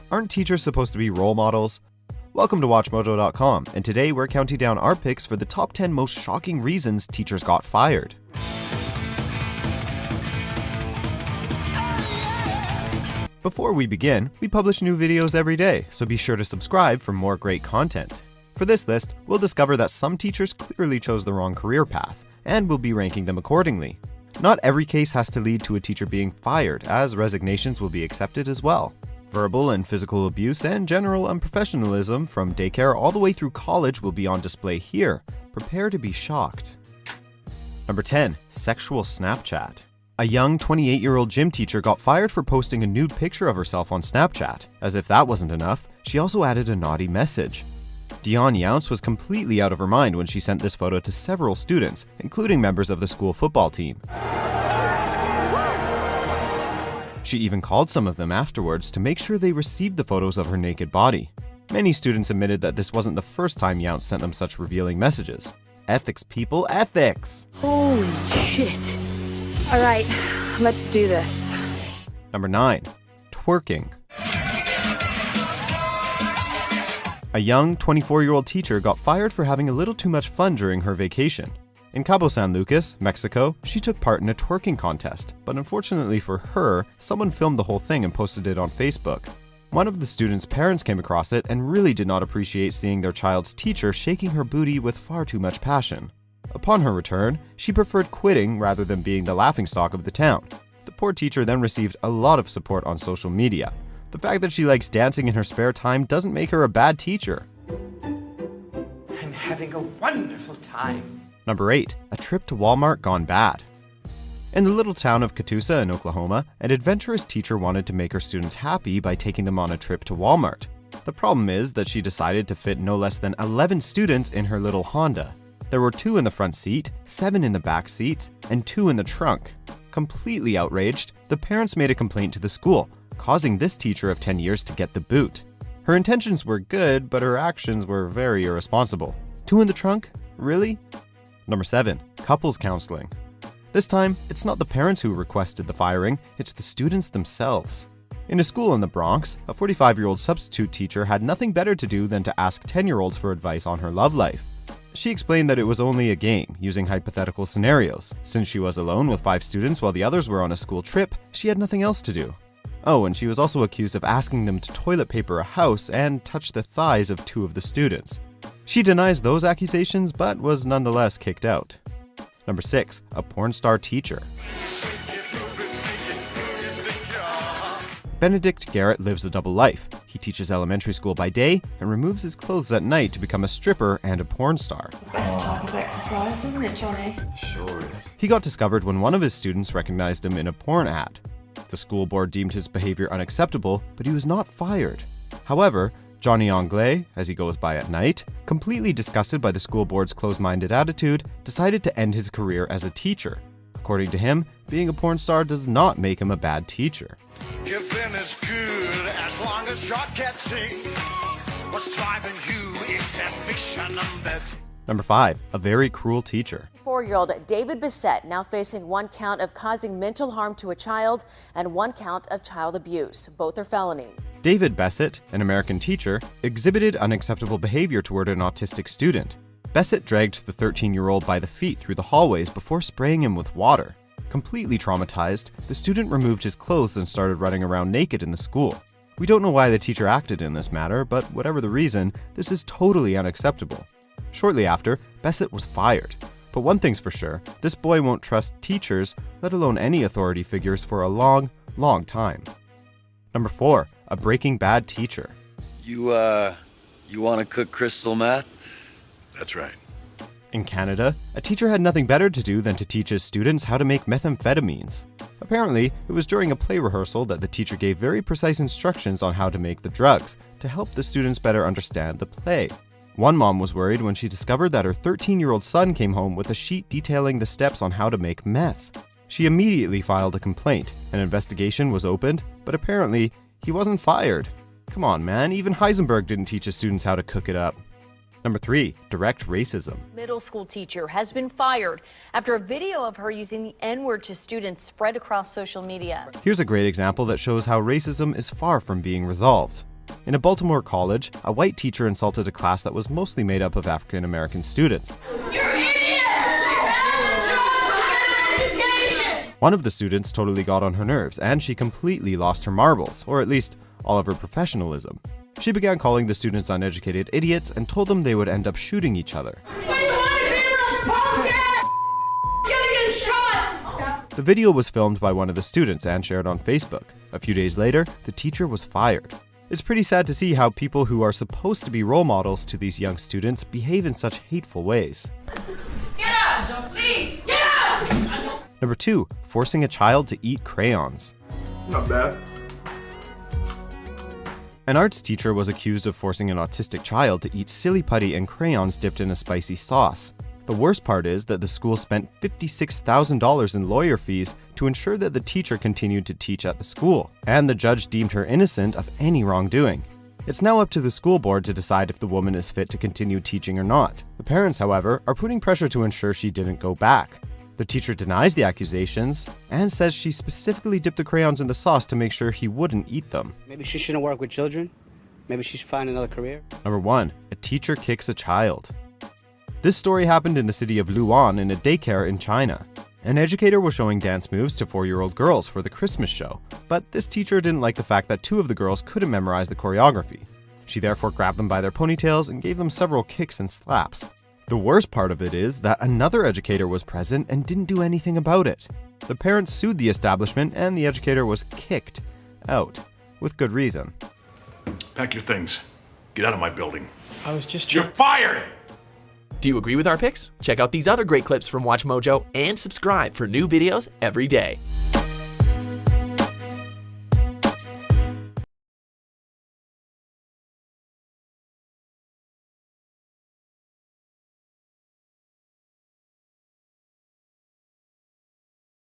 Aren't teachers supposed to be role models? Welcome to WatchMojo.com, and today we're counting down our picks for the top 10 most shocking reasons teachers got fired. Before we begin, we publish new videos every day, so be sure to subscribe for more great content. For this list, we'll discover that some teachers clearly chose the wrong career path, and we'll be ranking them accordingly. Not every case has to lead to a teacher being fired, as resignations will be accepted as well. Verbal and physical abuse and general unprofessionalism from daycare all the way through college will be on display here. Prepare to be shocked. Number 10. Sexual Snapchat. A young 28-year-old gym teacher got fired for posting a nude picture of herself on Snapchat. As if that wasn't enough, she also added a naughty message. Dion Younce was completely out of her mind when she sent this photo to several students, including members of the school football team. She even called some of them afterwards to make sure they received the photos of her naked body. Many students admitted that this wasn't the first time Younce sent them such revealing messages. Ethics, people, ethics! Holy shit. All right, let's do this. Number 9. Twerking. A young 24-year-old teacher got fired for having a little too much fun during her vacation. In Cabo San Lucas, Mexico, she took part in a twerking contest, but unfortunately for her, someone filmed the whole thing and posted it on Facebook. One of the students' parents came across it and really did not appreciate seeing their child's teacher shaking her booty with far too much passion. Upon her return, she preferred quitting rather than being the laughingstock of the town. The poor teacher then received a lot of support on social media. The fact that she likes dancing in her spare time doesn't make her a bad teacher. I'm having a wonderful time. Number 8. A trip to Walmart gone bad. In the little town of Catoosa in Oklahoma, an adventurous teacher wanted to make her students happy by taking them on a trip to Walmart. The problem is that she decided to fit no less than 11 students in her little Honda. There were 2 in the front seat, 7 in the back seat, and 2 in the trunk. Completely outraged, the parents made a complaint to the school, causing this teacher of 10 years to get the boot. Her intentions were good, but her actions were very irresponsible. 2 in the trunk? Really? Number 7. Couples counseling. This time, it's not the parents who requested the firing, it's the students themselves. In a school in the Bronx, a 45-year-old substitute teacher had nothing better to do than to ask 10-year-olds for advice on her love life. She explained that it was only a game, using hypothetical scenarios. Since she was alone with 5 students while the others were on a school trip, she had nothing else to do. Oh, and she was also accused of asking them to toilet paper a house and touch the thighs of 2 of the students. She denies those accusations, but was nonetheless kicked out. Number 6. A porn star teacher. Benedict Garrett lives a double life. He teaches elementary school by day and removes his clothes at night to become a stripper and a porn star. Best type of exercise, isn't it, Johnny? Sure is. He got discovered when one of his students recognized him in a porn ad. The school board deemed his behavior unacceptable, but he was not fired. However, Johnny Anglais, as he goes by at night, completely disgusted by the school board's closed-minded attitude, decided to end his career as a teacher. According to him, being a porn star does not make him a bad teacher. Giving is good as long as you're getting. What's driving you is ambition and bet. Number 5. A very cruel teacher. 4-year-old David Bissett now facing 1 count of causing mental harm to a child and 1 count of child abuse. Both are felonies. David Bissett, an American teacher, exhibited unacceptable behavior toward an autistic student. Bissett dragged the 13-year-old by the feet through the hallways before spraying him with water. Completely traumatized, the student removed his clothes and started running around naked in the school. We don't know why the teacher acted in this matter, but whatever the reason, this is totally unacceptable. Shortly after, Bissett was fired. But one thing's for sure, this boy won't trust teachers, let alone any authority figures, for a long, long time. Number 4. A Breaking Bad teacher. You want to cook crystal meth? That's right. In Canada, a teacher had nothing better to do than to teach his students how to make methamphetamines. Apparently, it was during a play rehearsal that the teacher gave very precise instructions on how to make the drugs to help the students better understand the play. One mom was worried when she discovered that her 13-year-old son came home with a sheet detailing the steps on how to make meth. She immediately filed a complaint. An investigation was opened, but apparently, he wasn't fired. Come on, man, even Heisenberg didn't teach his students how to cook it up. Number 3, direct racism. Middle school teacher has been fired after a video of her using the N-word to students spread across social media. Here's a great example that shows how racism is far from being resolved. In a Baltimore college, a white teacher insulted a class that was mostly made up of African American students. You're idiots! One of the students totally got on her nerves, and she completely lost her marbles, or at least all of her professionalism. She began calling the students uneducated idiots and told them they would end up shooting each other. The video was filmed by one of the students and shared on Facebook. A few days later, the teacher was fired. It's pretty sad to see how people who are supposed to be role models to these young students behave in such hateful ways. Get out! Please! Get out! Number 2, forcing a child to eat crayons. Not bad. An arts teacher was accused of forcing an autistic child to eat silly putty and crayons dipped in a spicy sauce. The worst part is that the school spent $56,000 in lawyer fees to ensure that the teacher continued to teach at the school, and the judge deemed her innocent of any wrongdoing. It's now up to the school board to decide if the woman is fit to continue teaching or not. The parents, however, are putting pressure to ensure she didn't go back. The teacher denies the accusations and says she specifically dipped the crayons in the sauce to make sure he wouldn't eat them. Maybe she shouldn't work with children. Maybe she should find another career. Number 1, a teacher kicks a child. This story happened in the city of Luan in a daycare in China. An educator was showing dance moves to 4-year-old girls for the Christmas show, but this teacher didn't like the fact that 2 of the girls couldn't memorize the choreography. She therefore grabbed them by their ponytails and gave them several kicks and slaps. The worst part of it is that another educator was present and didn't do anything about it. The parents sued the establishment and the educator was kicked out, with good reason. Pack your things. Get out of my building. I was just You're fired! Do you agree with our picks? Check out these other great clips from WatchMojo and subscribe for new videos every day.